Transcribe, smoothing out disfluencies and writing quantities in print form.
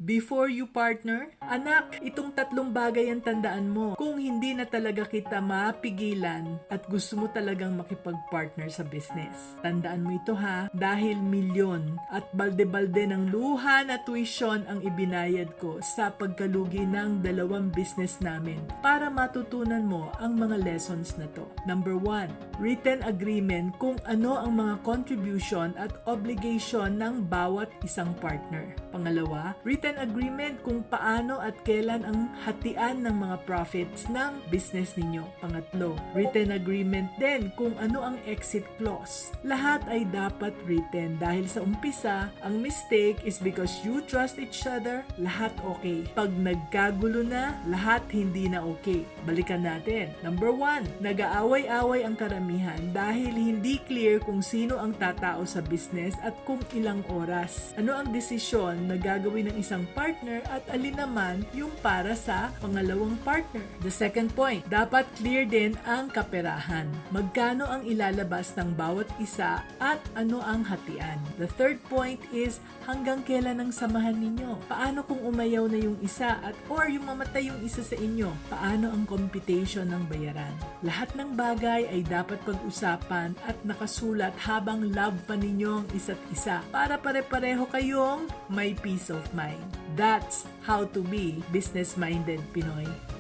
before you partner? Anak, itong tatlong bagay ang tandaan mo kung hindi na talaga kita mapigilan at gusto mo talagang makipag-partner sa business. Tandaan mo ito ha, dahil milyon at balde-balde ng luha na tuition ang ibinayad ko sa pagkalugi ng dalawang business namin para matutunan mo ang mga lessons na to. Number 1, written agreement kung ano ang mga contribution at obligation ng bawat isang partner. Pangalawa, written agreement kung paano at kailan ang hatian ng mga profits ng business ninyo. Pangatlo, written agreement din kung ano ang exit clause. Lahat ay dapat written dahil sa umpisa, ang mistake is because you trust each other, lahat okay. Pag nagkagulo na, lahat hindi na okay. Balikan natin. Number 1, nag-aaway-away ang karamihan dahil hindi clear kung sino ang tatao sa business at kung ilang oras. Ano ang desisyon na gagawin ng isang partner at alin naman yung para sa pangalawang partner. The second point, dapat clear din ang kaperahan. Magkano ang ilalabas ng bawat isa at ano ang hatian. The third point is hanggang kailan ang samahan ninyo. Paano kung umayaw na yung isa at or yung mamatay yung isa sa inyo? Paano ang computation ng bayaran? Lahat ng bagay ay dapat pag-usapan at nakasulat habang love pa ninyo ang isa't isa para pare-pareho kayong may peace of mind. That's how to be business-minded Pinoy.